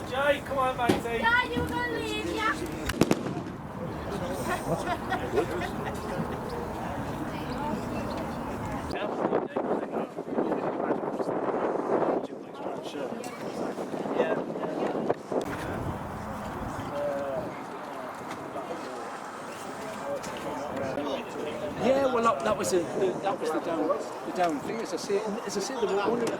Jay, come on, matey. Yeah, you were going to leave, yeah. Yeah, well, that was the down thing. As I say, there were only the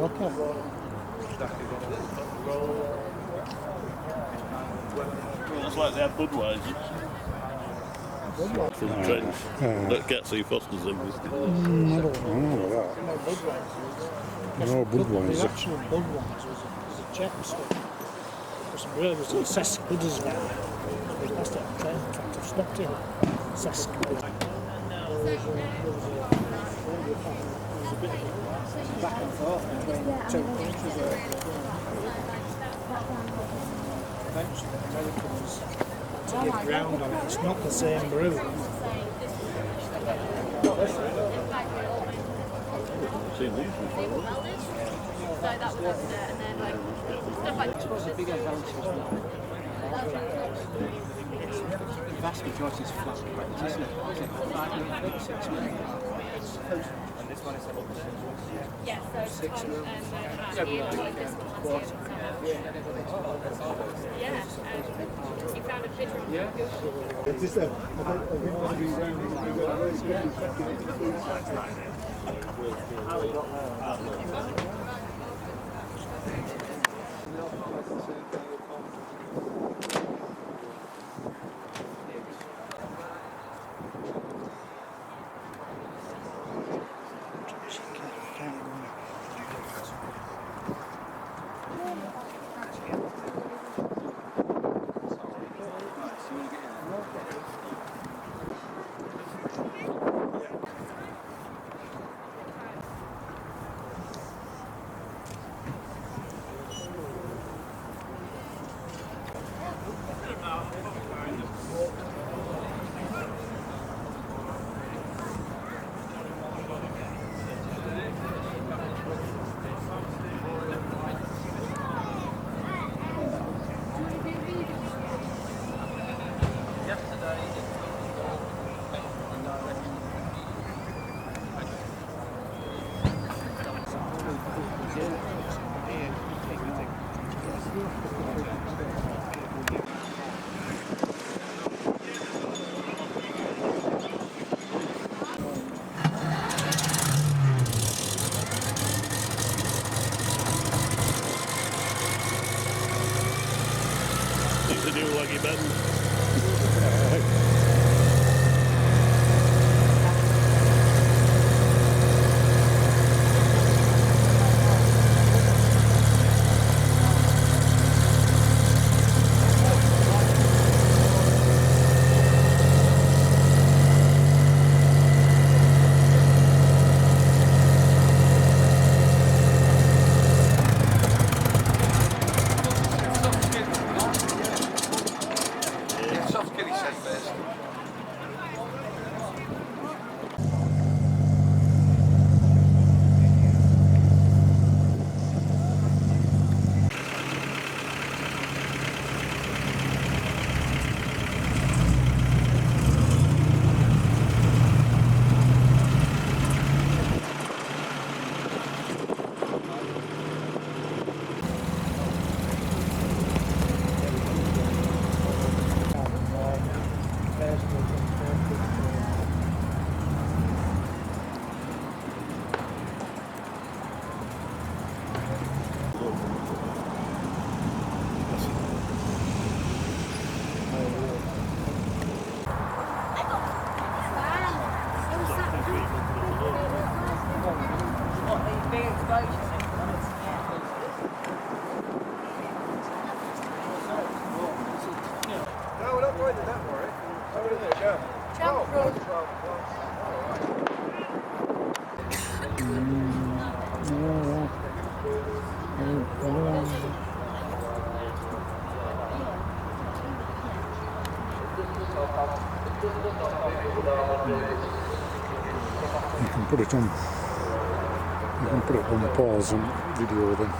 Okay. That's like they have Budweiser. From the trench. That gets you Foster's in this. I don't know about that. No, Budweiser. The actual Budweiser was a Czech stuff. It was a Sask Budersville. We passed it on train, in fact, I've stopped in Sask back and forth between two countries. Eventually, the Americans to get ground on it. It's not the same brew. The vast majority is flat rate, isn't it? Is it 5 minutes, 6 minutes? And this one is Yeah, so 6 minutes. yeah, you found a picture. Yeah. It's just a... To do like you bend. You can put it on. You can put it on pause and video then.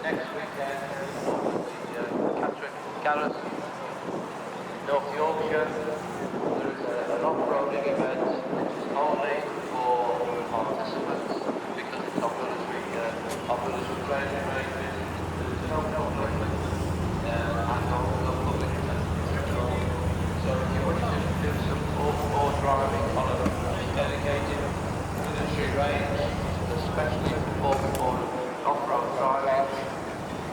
Next weekend, Catherine, North Yorkshire, there is an off-roading event only for participants because it's not good as we training races. There's no public and no public event. So if you want to do some off-road driving on a dedicated military range, especially for off-road driving,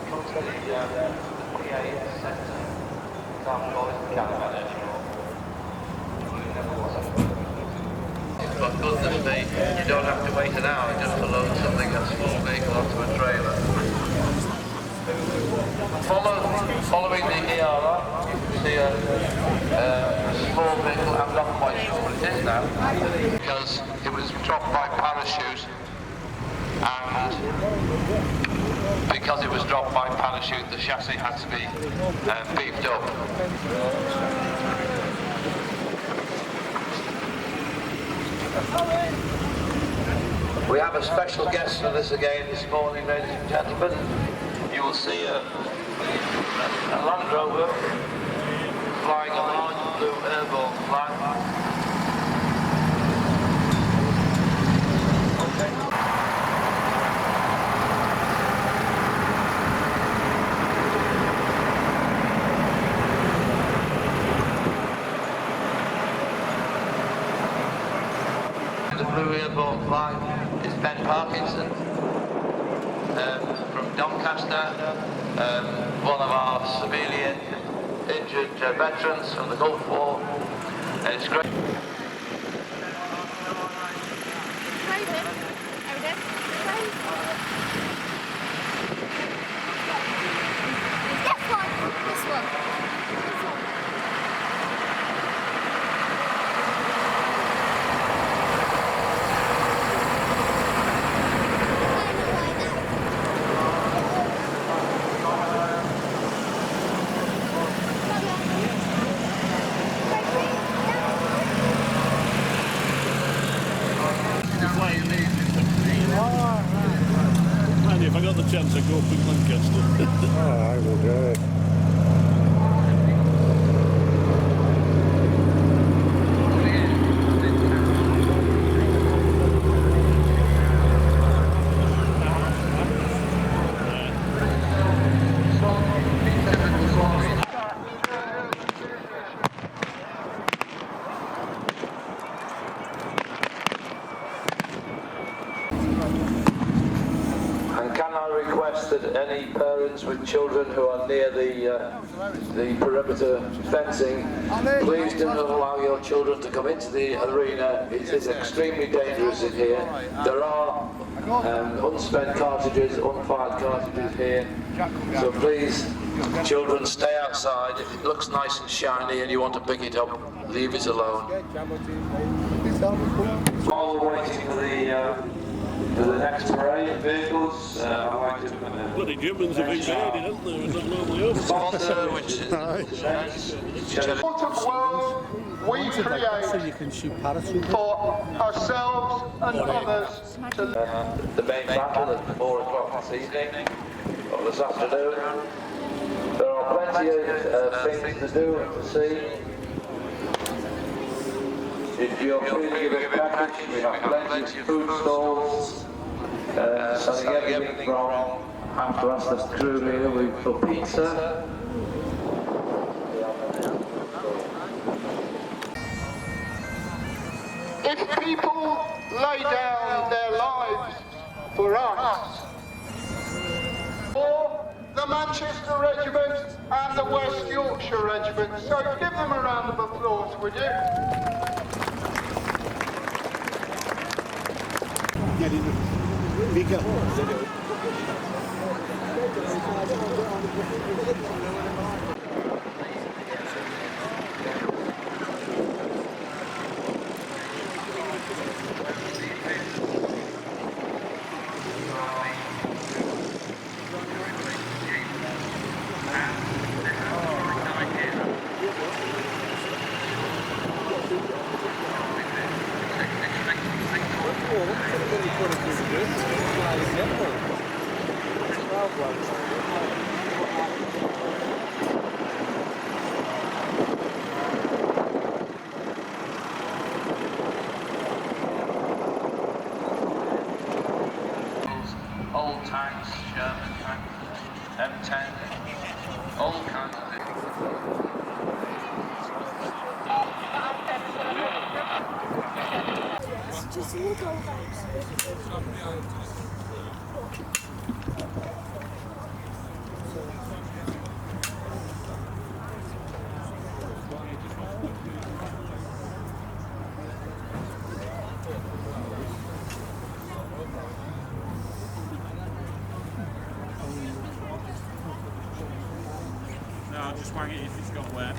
come to the PA centre. Can't call it the caravan anymore. But goodness me, you don't have to wait an hour just to load something, a small vehicle onto a trailer. Following the ERR, you can see a small vehicle. I'm not quite sure what it is now, because it was dropped by parachute, and because it was dropped by parachute, the chassis had to be beefed up. We have a special guest with us again this morning, ladies and gentlemen. You will see a Land Rover flying a large blue airborne flag. The blue airborne flag is Ben Parkinson from Doncaster, one of our severely injured veterans from the Gulf War. It's great. Randy, if I got the chance, I'd go up in Lancaster. I would. And can I request that any parents with children who are near the perimeter fencing, please do not allow your children to come into the arena. It is extremely dangerous in here. There are unspent cartridges, unfired cartridges here. So please, children, stay outside. If it looks nice and shiny and you want to pick it up, leave it alone. While we're waiting for the next parade of vehicles, I'd like to... Bloody Germans have invaded, haven't they? Is that normally up? Sponsor, which is... What a world we create So you can shoot parachute. for ourselves and others to the main battle at 4 o'clock this evening, or this afternoon. There are plenty of things to do and to see. If you're feeling a bit packaged, we have plenty of food stalls, selling everything from have to ask the crew here for pizza. If people lay down their lives for us, for the Manchester Regiment and the West Yorkshire Regiment, so give them a round of applause, would you? Old tanks, German tanks, M10, all kinds of Just look over. No, I'll just wang it if it's got wet.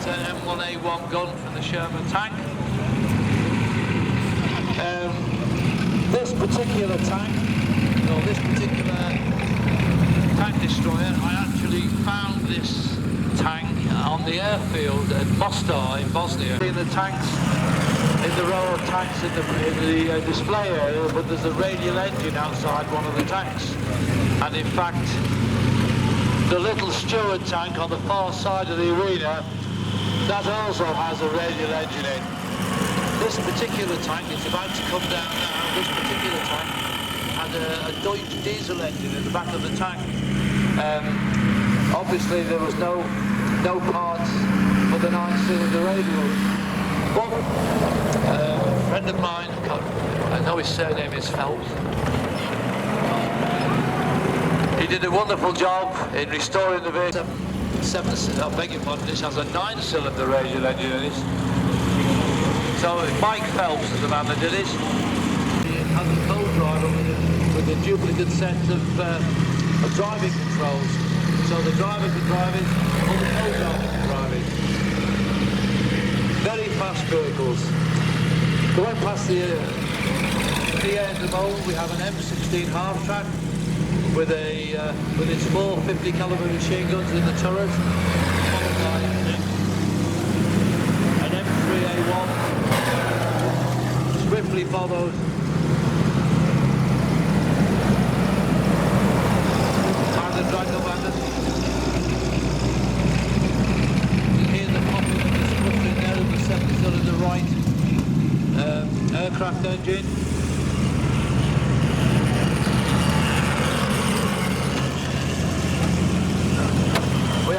M1A1 gun from the Sherman tank. This particular tank, or this particular tank destroyer, I actually found this tank on the airfield at Mostar in Bosnia. In the tanks in the row of tanks in the display area, but there's a radial engine outside one of the tanks. And in fact, the little steward tank on the far side of the arena, that also has a radial engine in. This particular tank, it's about to come down now, this particular tank had a Deutsch diesel engine in the back of the tank. Obviously there was no parts for the 9-cylinder radial. But a friend of mine, I know his surname is Phelps, he did a wonderful job in restoring the vehicle. I beg your pardon, this has a 9-cylinder radial engine in it. So Mike Phelps is the man that did it. It has a co-driver with a duplicate set of driving controls. So the driver can drive it, or the co-driver can drive it. Very fast vehicles. Going past the end of the moment, we have an M16 half-track with its 4 50 caliber machine guns in the turret, followed by an M3A1, swiftly followed by the Draco Bandit. You hear the popping of the sputtering there of the 7-cylinder right aircraft engine. We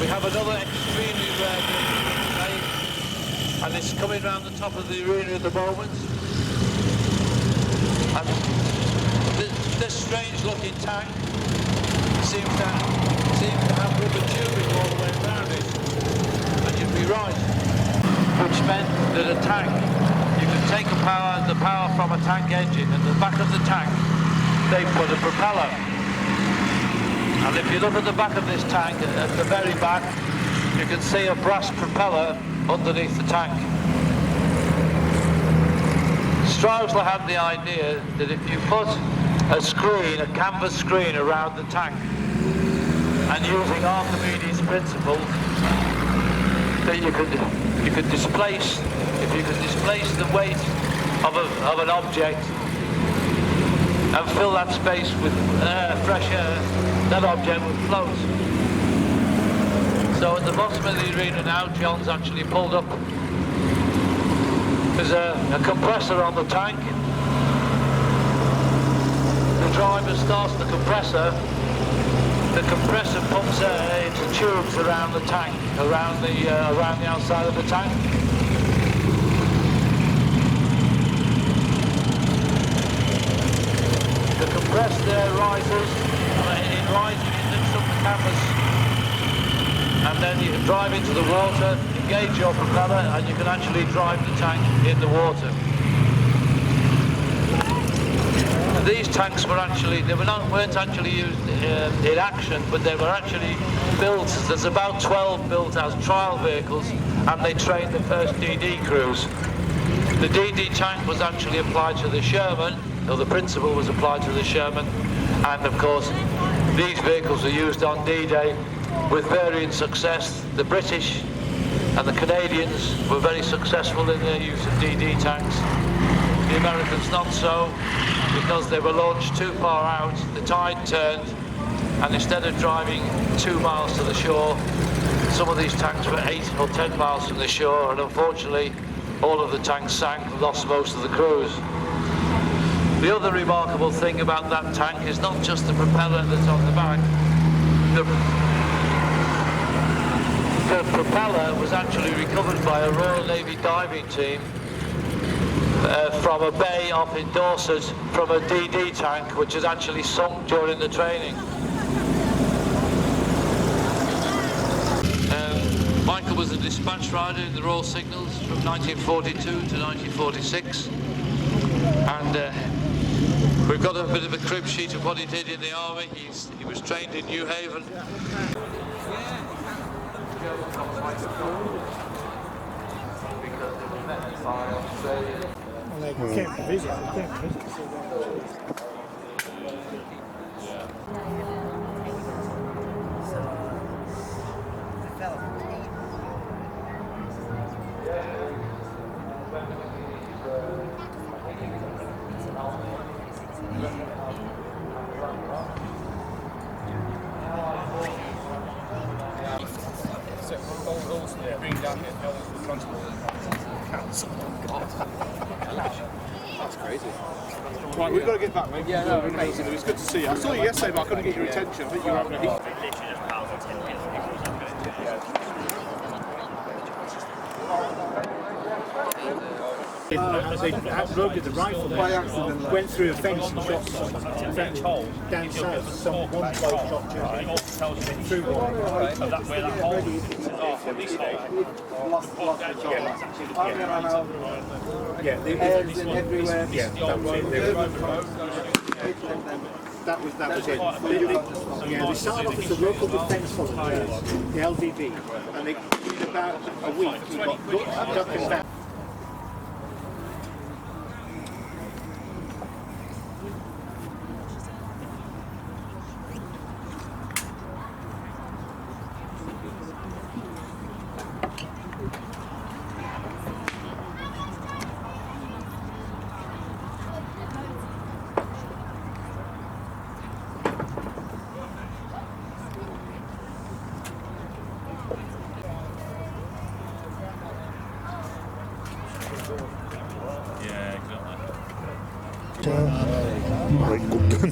have another extremely rare vehicle, and it's coming round the top of the arena at the moment. And this strange-looking tank seems to have rubber tubing all the way around it, and you'd be right. Which meant that a tank, you could take the power from a tank engine, and the back of the tank, they put a propeller. And if you look at the back of this tank, at the very back, you can see a brass propeller underneath the tank. Strousler had the idea that if you put a canvas screen around the tank, and using Archimedes' principle, that if you could displace the weight of an object and fill that space with fresh air, that object would float. So at the bottom of the arena now, John's actually pulled up. There's a compressor on the tank. The driver starts the compressor. The compressor pumps air into tubes around the tank, around the outside of the tank. The compressed air rises, it lifts up the canvas, and then you can drive into the water, engage your propeller, and you can actually drive the tank in the water. And these tanks were actually, weren't actually used in action, but they were actually built. There's about 12 built as trial vehicles, and they trained the first DD crews. The DD tank was actually applied to the Sherman, or the principle was applied to the Sherman, and of course these vehicles were used on D-Day with varying success. The British and the Canadians were very successful in their use of DD tanks. The Americans not so, because they were launched too far out, the tide turned, and instead of driving 2 miles to the shore, some of these tanks were 8 or 10 miles from the shore, and unfortunately all of the tanks sank and lost most of the crews. The other remarkable thing about that tank is not just the propeller that's on the back. The propeller was actually recovered by a Royal Navy diving team from a bay off in Dorset from a DD tank which had actually sunk during the training. Michael was a dispatch rider in the Royal Signals from 1942 to 1946, and we've got a bit of a crib sheet of what he did in the army. He was trained in New Haven. Well, they came to visit. That's crazy. Right, we've got to get back, mate. Yeah, no, it was good to see you. I saw you yesterday, but I couldn't get your attention. I think you were having a heat. They outloaded the rifle by accident, went through a fence and shot someone. In fact, down south, one bloke shot two through one. Where that hole is off on this hole. Yeah, everywhere. Yeah, that was it. That was it. They started off as the local defence volunteers, the LVV, and they did about a week. We got duck and back. Yeah, exactly. Right, good done.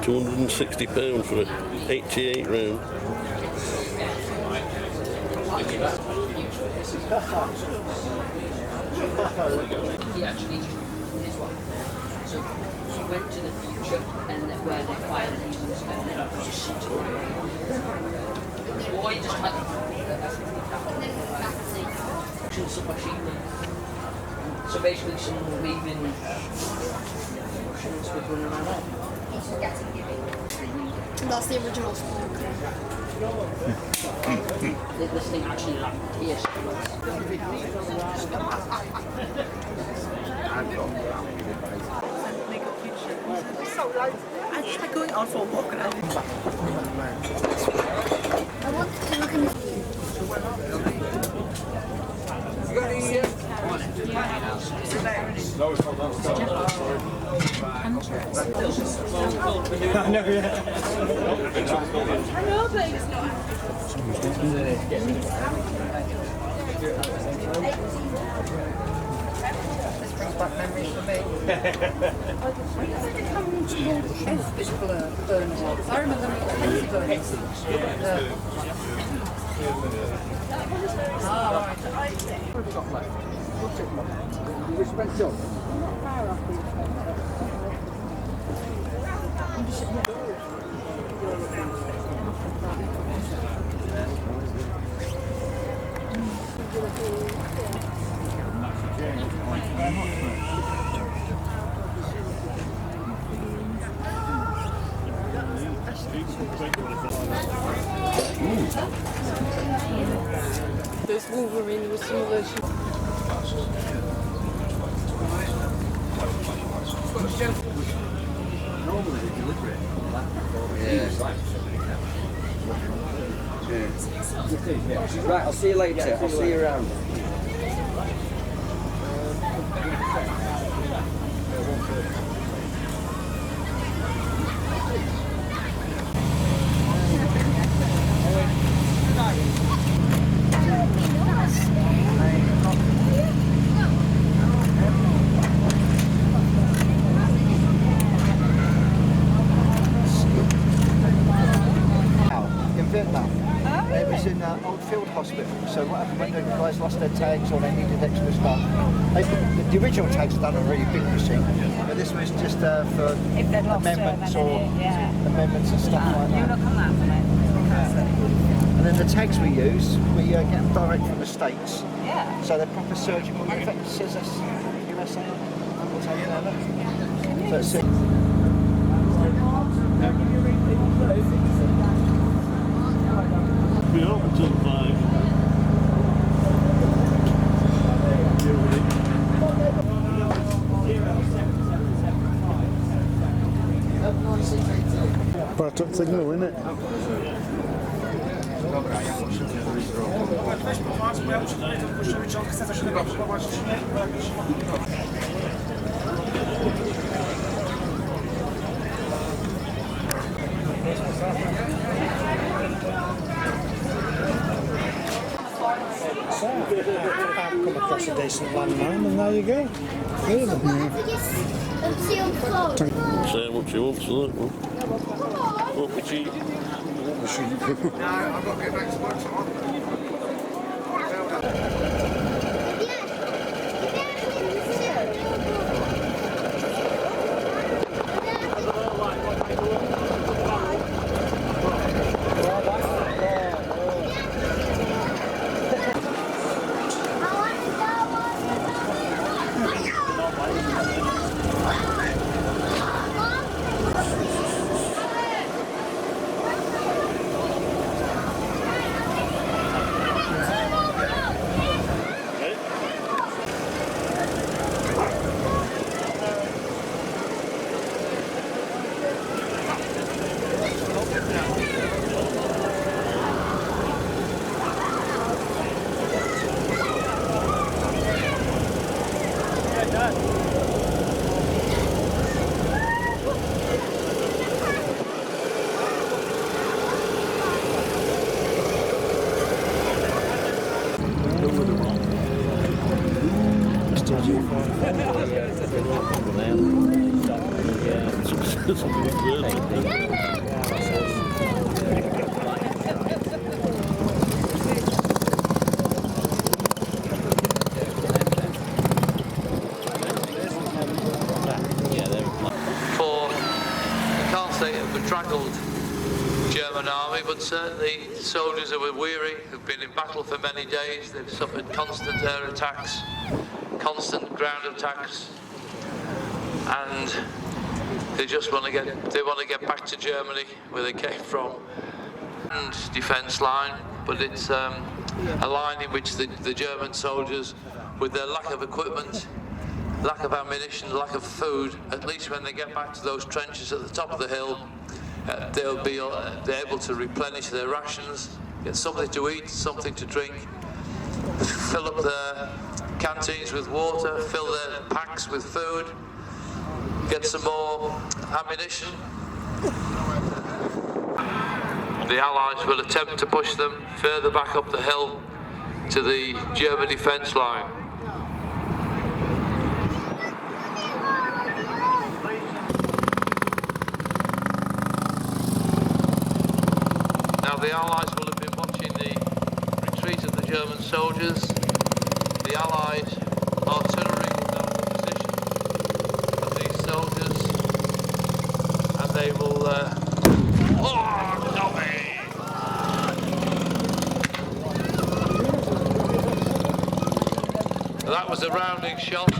£260 for an 88 round. He actually his wife. So she went to the future and where they fired and he was and then just shot her. Or he just had submachine. So basically some leaving Russians were running around there. That's the original song. This thing actually like pierced I tried going out for a walk and I want to look in the... You got any here? No, it's not that. I know, but it's not. This brings back memories for me. It's burned. I remember when it was burned. What have we got left? What's it like? We spent up. There's Wolverine with simulation. Normally they deliver it. Yeah. Right, I'll see you later. I'll see you around. It was in Old Field Hospital, so what happened when the guys lost their tags or they needed extra stuff, the original tags were done on a really big machine, but this was just for amendments amendments and stuff like that. And then the tags we use, we get them direct from the States, so they're proper surgical. In fact, it says that's USA on it. So it's We're up until 5. Nice. Part of signal, isn't it? I've come across a decent landmine, and there you go. Three of them. Say how much you want for that one. Won't be cheap. I've got to get back to work tomorrow. Bedraggled German army, but certainly soldiers who were weary, who've been in battle for many days. They've suffered constant air attacks, constant ground attacks, and they just want to get back to Germany, where they came from. And defence line, but it's a line in which the German soldiers, with their lack of equipment, lack of ammunition, lack of food, at least when they get back to those trenches at the top of the hill, they'll be able to replenish their rations, get something to eat, something to drink, fill up their canteens with water, fill their packs with food, get some more ammunition. The Allies will attempt to push them further back up the hill to the German defence line. Now the Allies will have been watching the retreat of the German soldiers. The Allied artillery will know the position of these soldiers, and they will that was a rounding shot.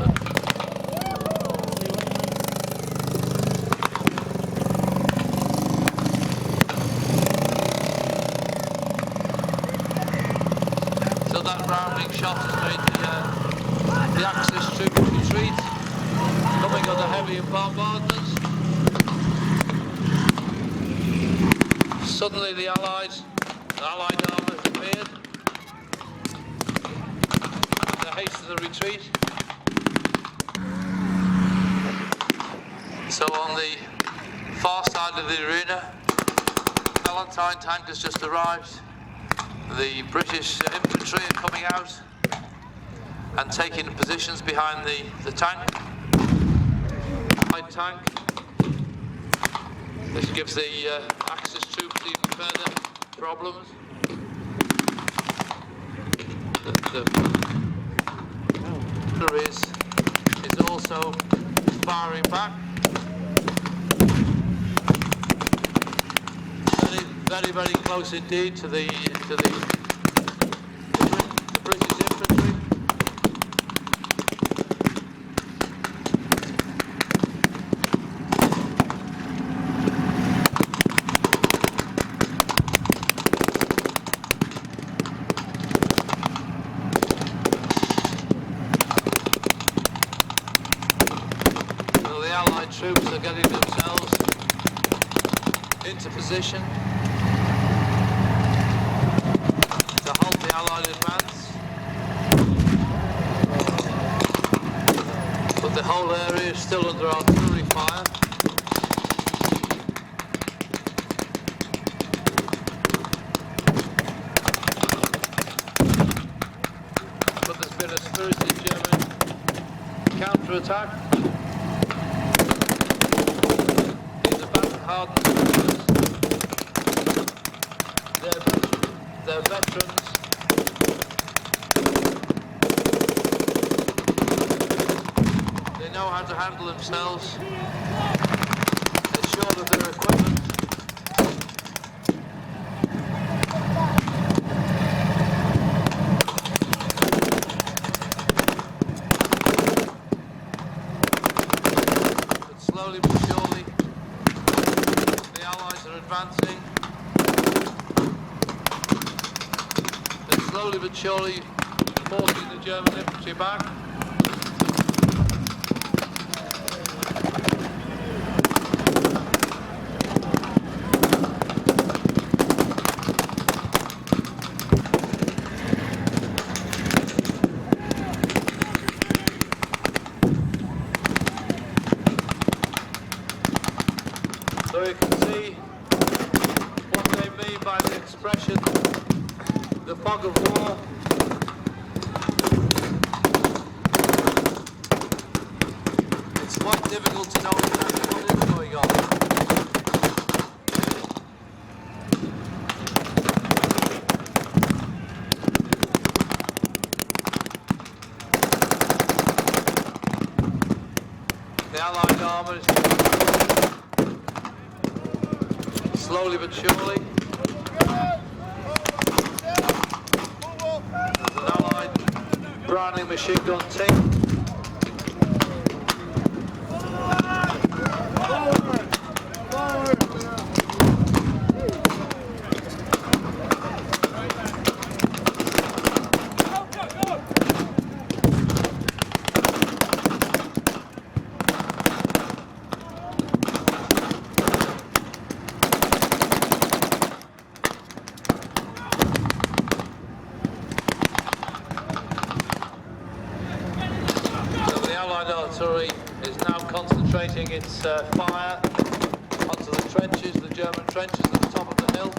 So that rounding shot has made the Axis troops retreat, coming under heavy bombardment. Suddenly the Allied armour appeared. Haste the retreat. So on the far side of the arena, Valentine tank has just arrived. The British infantry are coming out and taking positions behind the tank. Light tank. This gives the Axis troops even further problems. Is also firing back. Very, very close indeed to the British infantry. Troops are getting themselves into position to halt the Allied advance, but the whole area is still under artillery fire. But there's been a spirited German counter-attack. These are battle-hardened soldiers. They're veterans. They know how to handle themselves. They're short of their equipment. But slowly but surely, the Allies are advancing. They're slowly but surely forcing the German infantry back. So you can see what they mean by the expression, the fog of war. It's quite difficult to know exactly what is going on. The Allied armour is slowly but surely. There's an Allied Browning machine gun team. Artillery is now concentrating its fire onto the trenches, the German trenches at the top of the hill.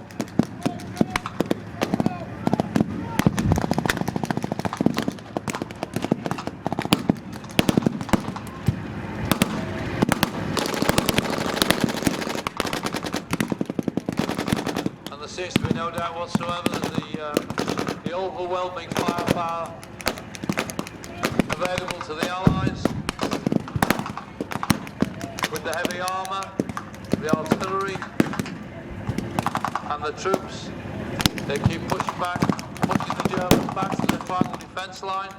And there seems to be no doubt whatsoever that the overwhelming firepower available to the Allies, with the heavy armour, the artillery and the troops, they keep pushing the Germans back to the final defence line.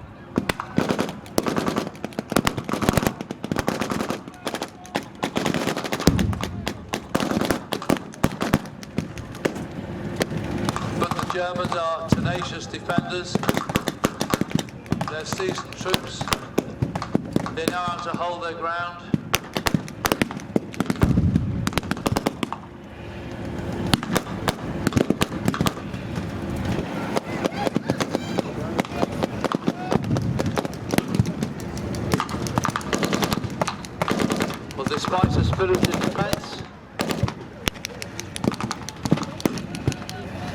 But the Germans are tenacious defenders. They're seasoned troops. They know how to hold their ground. But despite a spirited defence,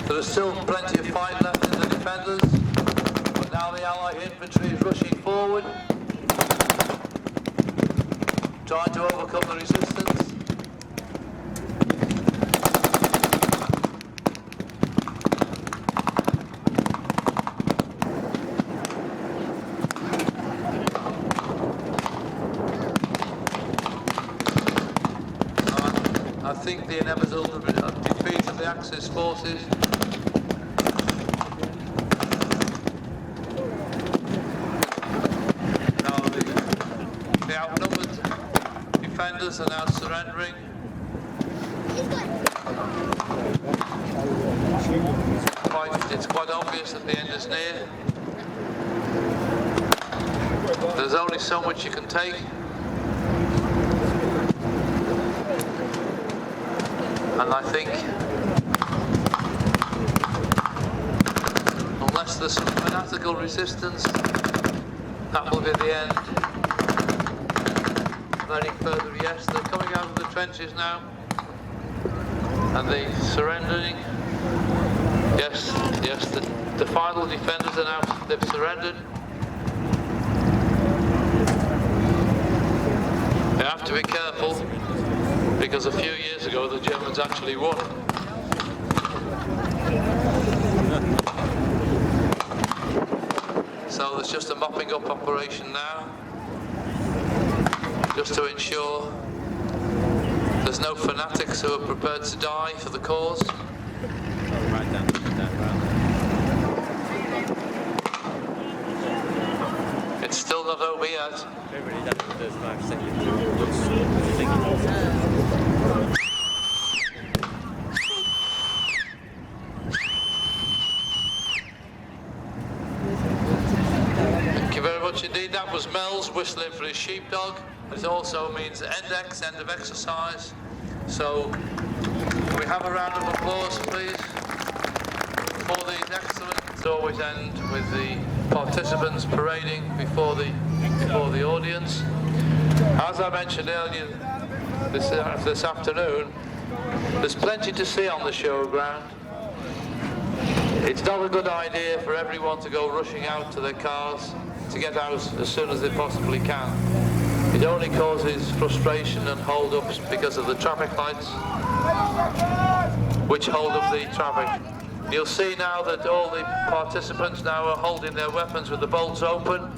there is still plenty of fight left in the defenders. But now the Allied infantry is rushing forward, trying to overcome the resistance. I think the inevitable defeat of the Axis forces the outnumbered defenders are now surrendering. It's quite obvious that the end is near. There's only so much you can take. And I think unless there's some fanatical resistance, that will be the end. Any further, yes, they're coming out of the trenches now. And they surrendering. Yes, the final defenders are now, they've surrendered. You have to be careful, because a few years ago the Germans actually won. So there's just a mopping up operation now, just to ensure there's no fanatics who are prepared to die for the cause. It's still not over yet. Thank you very much indeed. That was Mel's whistling for his sheepdog. It also means end of exercise. So, can we have a round of applause, please, for these excellent. It's always end with the participants parading before the audience. As I mentioned earlier this afternoon, there's plenty to see on the showground. It's not a good idea for everyone to go rushing out to their cars to get out as soon as they possibly can. It only causes frustration and hold-ups because of the traffic lights, which hold up the traffic. You'll see now that all the participants now are holding their weapons with the bolts open,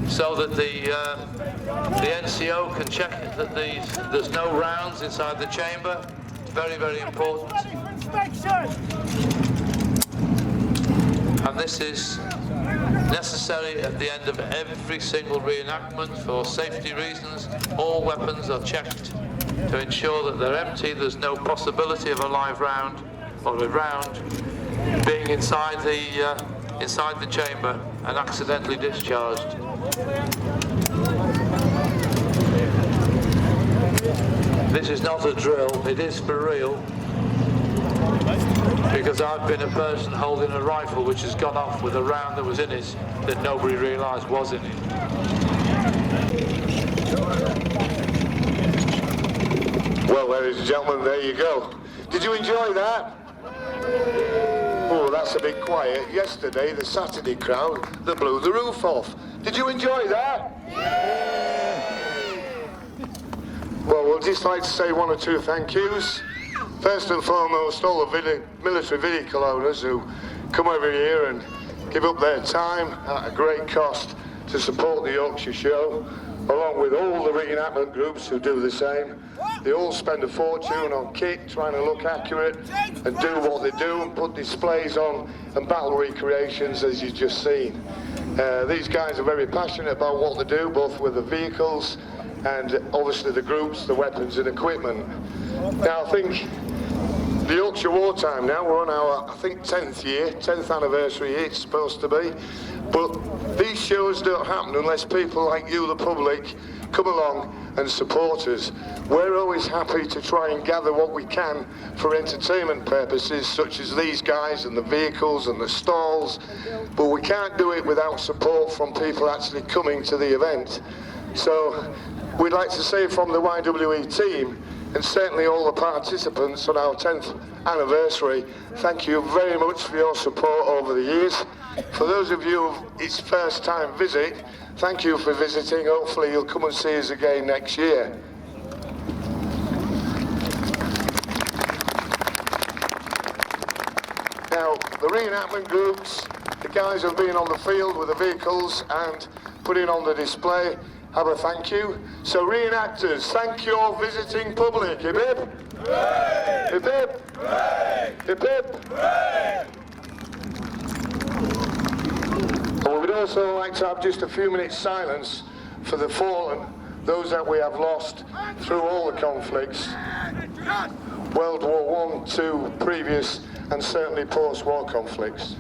so that the NCO can check that there's no rounds inside the chamber. It's very, very important. And this is necessary at the end of every single reenactment for safety reasons. All weapons are checked to ensure that they're empty. There's no possibility of a live round or a round being inside the chamber and accidentally discharged. This is not a drill, it is for real. Because I've been a person holding a rifle which has gone off with a round that was in it that nobody realised was in it. Well, ladies and gentlemen, there you go. Did you enjoy that? Oh, that's a bit quiet. Yesterday, the Saturday crowd, they blew the roof off. Did you enjoy that? Well, we'll just like to say one or two thank yous. First and foremost, all the military vehicle owners who come every year and give up their time at a great cost to support the Yorkshire show, along with all the reenactment groups who do the same. They all spend a fortune on kit, trying to look accurate and do what they do and put displays on and battle recreations, as you've just seen. These guys are very passionate about what they do, both with the vehicles and obviously the groups, the weapons and equipment. Now I think the Yorkshire Wartime now, we're on our, I think, 10th anniversary year, it's supposed to be. But these shows don't happen unless people like you, the public, come along and support us. We're always happy to try and gather what we can for entertainment purposes, such as these guys and the vehicles and the stalls, but we can't do it without support from people actually coming to the event. So we'd like to say from the YWE team, and certainly all the participants on our 10th anniversary, thank you very much for your support over the years. For those of you it's first time visit, thank you for visiting. Hopefully you'll come and see us again next year. Now, the reenactment groups, the guys who have been on the field with the vehicles and putting on the display, have a thank you. So reenactors, thank your visiting public. Hip hip. Hooray! Hip hip. Hooray! Hip hip. Hooray! And we would also like to have just a few minutes silence for the fallen, those that we have lost through all the conflicts, World War I, II, previous and certainly post-war conflicts.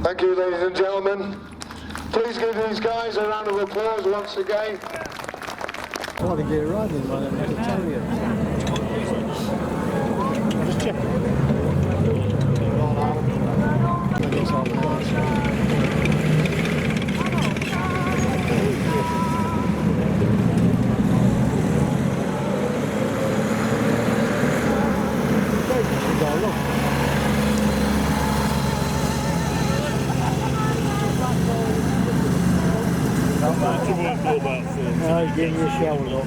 Thank you, ladies and gentlemen. Please give these guys a round of applause once again. Well, they get right in, man, I can tell you. Just check it. He's getting your shower up.